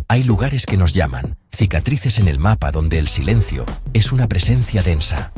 Hay lugares que nos llaman, cicatrices en el mapa donde el silencio es una presencia densa.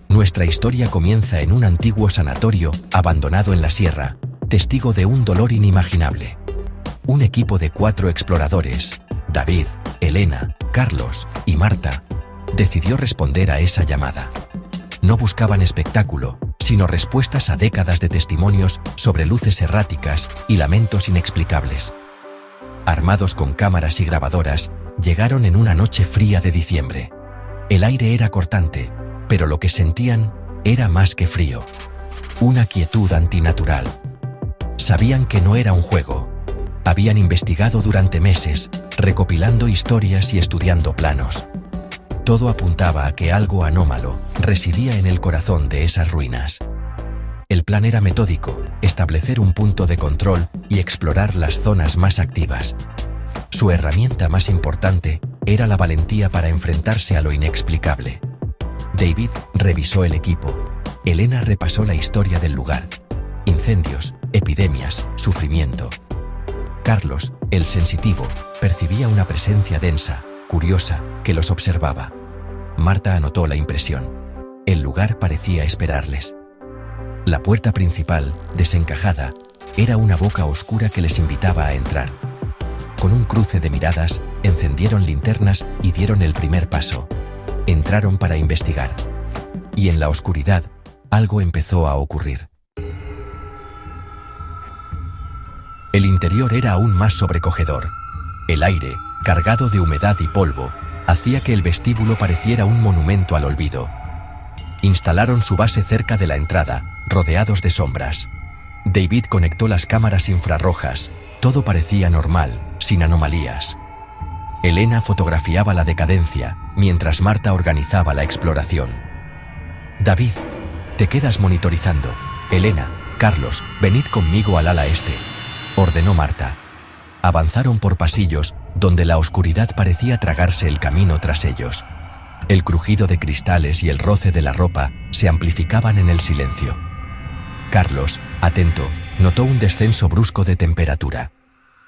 Nuestra historia comienza en un antiguo sanatorio, abandonado en la sierra, testigo de un dolor inimaginable. Un equipo de 4 exploradores, David, Elena, Carlos y Marta, decidió responder a esa llamada. No buscaban espectáculo, sino respuestas a décadas de testimonios sobre luces erráticas y lamentos inexplicables. Armados con cámaras y grabadoras, llegaron en una noche fría de diciembre. El aire era cortante, pero lo que sentían era más que frío. Una quietud antinatural. Sabían que no era un juego. Habían investigado durante meses, recopilando historias y estudiando planos. Todo apuntaba a que algo anómalo residía en el corazón de esas ruinas. El plan era metódico, establecer un punto de control y explorar las zonas más activas. Su herramienta más importante era la valentía para enfrentarse a lo inexplicable. David revisó el equipo. Elena repasó la historia del lugar. Incendios, epidemias, sufrimiento. Carlos, el sensitivo, percibía una presencia densa, curiosa, que los observaba. Marta anotó la impresión. El lugar parecía esperarles. La puerta principal, desencajada, era una boca oscura que les invitaba a entrar. Con un cruce de miradas, encendieron linternas y dieron el primer paso. Entraron para investigar. Y en la oscuridad, algo empezó a ocurrir. El interior era aún más sobrecogedor. El aire, cargado de humedad y polvo, hacía que el vestíbulo pareciera un monumento al olvido. Instalaron su base cerca de la entrada, rodeados de sombras. David conectó las cámaras infrarrojas. Todo parecía normal, sin anomalías. Elena fotografiaba la decadencia, mientras Marta organizaba la exploración. David, te quedas monitorizando. Elena, Carlos, venid conmigo al ala este, ordenó Marta. Avanzaron por pasillos, donde la oscuridad parecía tragarse el camino tras ellos. El crujido de cristales y el roce de la ropa se amplificaban en el silencio. Carlos, atento, notó un descenso brusco de temperatura.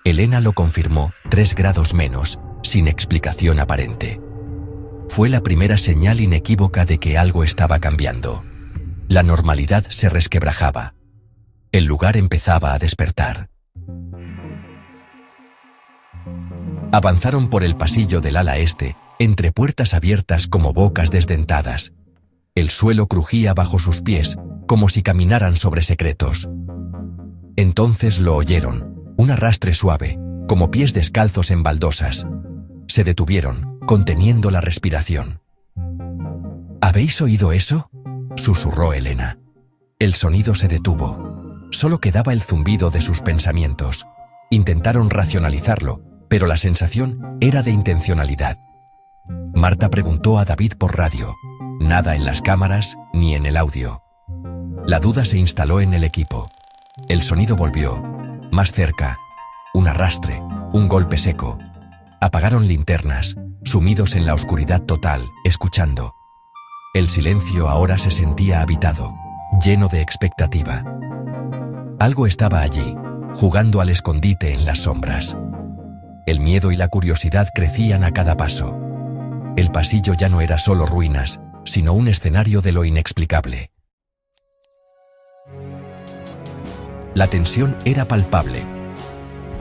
Elena lo confirmó, 3 grados menos, sin explicación aparente. Fue la primera señal inequívoca de que algo estaba cambiando. La normalidad se resquebrajaba. El lugar empezaba a despertar. Avanzaron por el pasillo del ala este, entre puertas abiertas como bocas desdentadas. El suelo crujía bajo sus pies, como si caminaran sobre secretos. Entonces lo oyeron, un arrastre suave, como pies descalzos en baldosas. Se detuvieron, conteniendo la respiración. ¿Habéis oído eso?, susurró Elena. El sonido se detuvo. Solo quedaba el zumbido de sus pensamientos. Intentaron racionalizarlo, pero la sensación era de intencionalidad. Marta preguntó a David por radio. Nada en las cámaras, ni en el audio. La duda se instaló en el equipo. El sonido volvió. Más cerca. Un arrastre, un golpe seco. Apagaron linternas, sumidos en la oscuridad total, escuchando. El silencio ahora se sentía habitado, lleno de expectativa. Algo estaba allí, jugando al escondite en las sombras. El miedo y la curiosidad crecían a cada paso. El pasillo ya no era solo ruinas, sino un escenario de lo inexplicable. La tensión era palpable.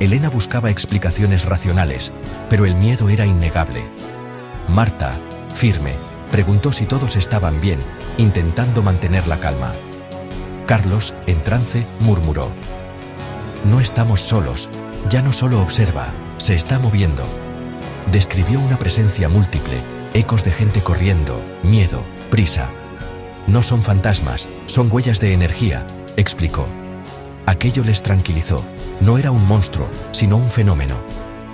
Elena buscaba explicaciones racionales, pero el miedo era innegable. Marta, firme, preguntó si todos estaban bien, intentando mantener la calma. Carlos, en trance, murmuró: «No estamos solos, ya no solo observa, se está moviendo». Describió una presencia múltiple, ecos de gente corriendo, miedo, prisa. «No son fantasmas, son huellas de energía», explicó. Aquello les tranquilizó. No era un monstruo, sino un fenómeno.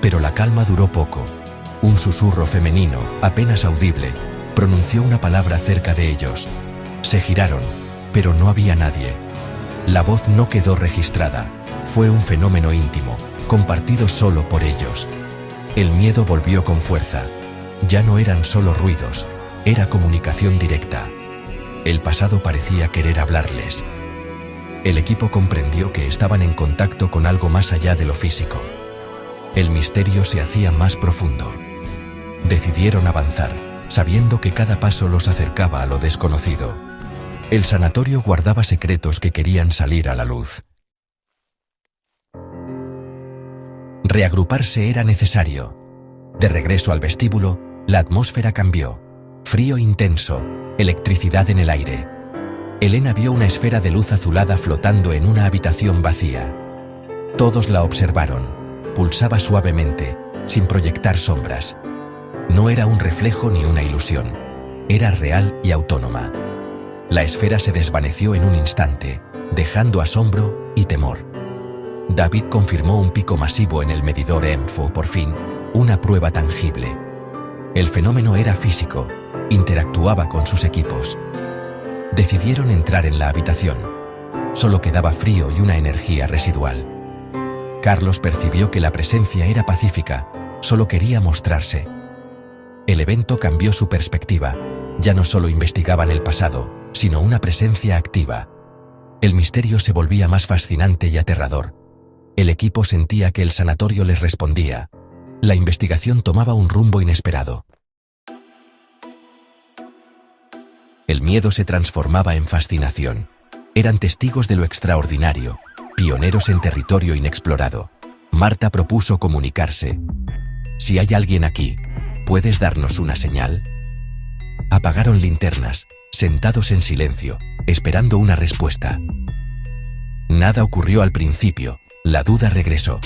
Pero la calma duró poco. Un susurro femenino, apenas audible, pronunció una palabra cerca de ellos. Se giraron, pero no había nadie. La voz no quedó registrada. Fue un fenómeno íntimo, compartido solo por ellos. El miedo volvió con fuerza. Ya no eran solo ruidos, era comunicación directa. El pasado parecía querer hablarles. El equipo comprendió que estaban en contacto con algo más allá de lo físico. El misterio se hacía más profundo. Decidieron avanzar, sabiendo que cada paso los acercaba a lo desconocido. El sanatorio guardaba secretos que querían salir a la luz. Reagruparse era necesario. De regreso al vestíbulo, la atmósfera cambió. Frío intenso, electricidad en el aire. Elena vio una esfera de luz azulada flotando en una habitación vacía. Todos la observaron. Pulsaba suavemente, sin proyectar sombras. No era un reflejo ni una ilusión. Era real y autónoma. La esfera se desvaneció en un instante, dejando asombro y temor. David confirmó un pico masivo en el medidor EMFO, por fin, una prueba tangible. El fenómeno era físico, interactuaba con sus equipos. Decidieron entrar en la habitación. Solo quedaba frío y una energía residual. Carlos percibió que la presencia era pacífica, solo quería mostrarse. El evento cambió su perspectiva. Ya no solo investigaban el pasado, sino una presencia activa. El misterio se volvía más fascinante y aterrador. El equipo sentía que el sanatorio les respondía. La investigación tomaba un rumbo inesperado. El miedo se transformaba en fascinación. Eran testigos de lo extraordinario, pioneros en territorio inexplorado. Marta propuso comunicarse. Si hay alguien aquí, ¿puedes darnos una señal? Apagaron linternas, sentados en silencio, esperando una respuesta. Nada ocurrió al principio, la duda regresó.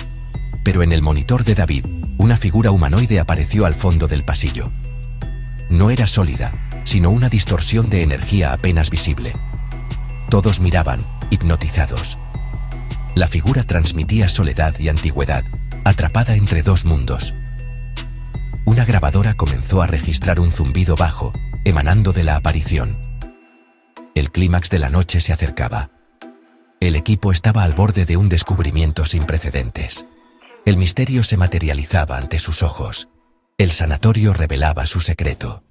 Pero en el monitor de David, una figura humanoide apareció al fondo del pasillo. No era sólida, sino una distorsión de energía apenas visible. Todos miraban, hipnotizados. La figura transmitía soledad y antigüedad, atrapada entre dos mundos. Una grabadora comenzó a registrar un zumbido bajo, emanando de la aparición. El clímax de la noche se acercaba. El equipo estaba al borde de un descubrimiento sin precedentes. El misterio se materializaba ante sus ojos. El sanatorio revelaba su secreto.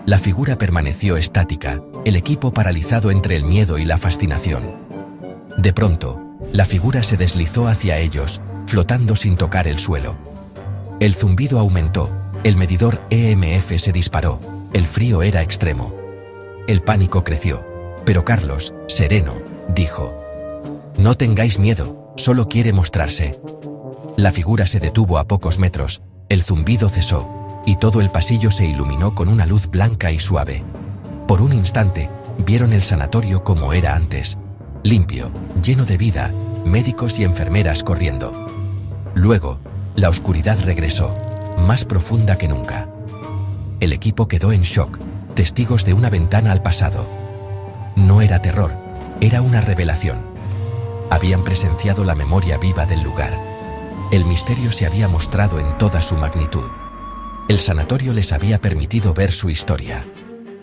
La figura permaneció estática, el equipo paralizado entre el miedo y la fascinación. De pronto, la figura se deslizó hacia ellos, flotando sin tocar el suelo. El zumbido aumentó, el medidor EMF se disparó, el frío era extremo. El pánico creció, pero Carlos, sereno, dijo: «No tengáis miedo, solo quiere mostrarse». La figura se detuvo a pocos metros, el zumbido cesó, y todo el pasillo se iluminó con una luz blanca y suave. Por un instante, vieron el sanatorio como era antes, limpio, lleno de vida, médicos y enfermeras corriendo. Luego, la oscuridad regresó, más profunda que nunca. El equipo quedó en shock, testigos de una ventana al pasado. No era terror, era una revelación. Habían presenciado la memoria viva del lugar. El misterio se había mostrado en toda su magnitud. El sanatorio les había permitido ver su historia.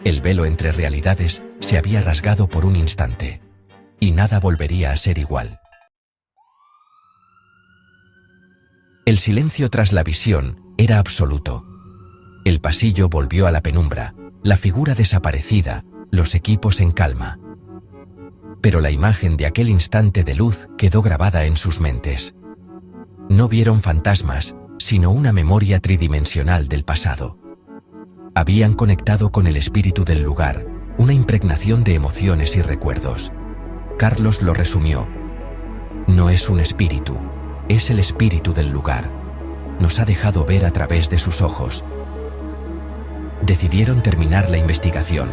El velo entre realidades se había rasgado por un instante. Y nada volvería a ser igual. El silencio tras la visión era absoluto. El pasillo volvió a la penumbra, la figura desaparecida, los equipos en calma. Pero la imagen de aquel instante de luz quedó grabada en sus mentes. No vieron fantasmas, sino una memoria tridimensional del pasado. Habían conectado con el espíritu del lugar, una impregnación de emociones y recuerdos. Carlos lo resumió: «No es un espíritu, es el espíritu del lugar. Nos ha dejado ver a través de sus ojos». Decidieron terminar la investigación.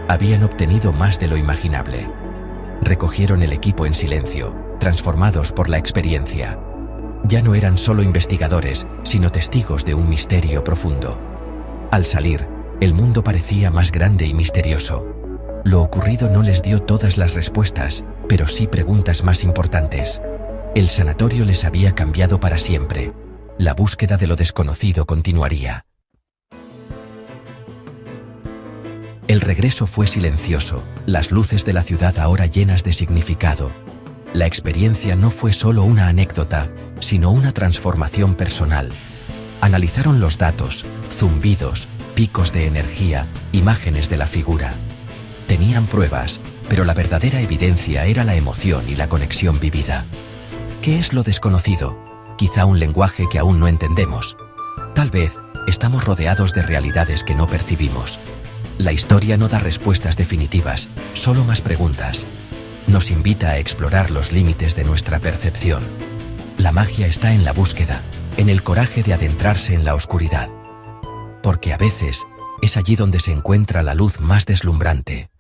Habían obtenido más de lo imaginable. Recogieron el equipo en silencio, transformados por la experiencia. Ya no eran solo investigadores, sino testigos de un misterio profundo. Al salir, el mundo parecía más grande y misterioso. Lo ocurrido no les dio todas las respuestas, pero sí preguntas más importantes. El sanatorio les había cambiado para siempre. La búsqueda de lo desconocido continuaría. El regreso fue silencioso, las luces de la ciudad ahora llenas de significado. La experiencia no fue solo una anécdota, sino una transformación personal. Analizaron los datos, zumbidos, picos de energía, imágenes de la figura. Tenían pruebas, pero la verdadera evidencia era la emoción y la conexión vivida. ¿Qué es lo desconocido? Quizá un lenguaje que aún no entendemos. Tal vez, estamos rodeados de realidades que no percibimos. La historia no da respuestas definitivas, solo más preguntas. Nos invita a explorar los límites de nuestra percepción. La magia está en la búsqueda, en el coraje de adentrarse en la oscuridad. Porque a veces, es allí donde se encuentra la luz más deslumbrante.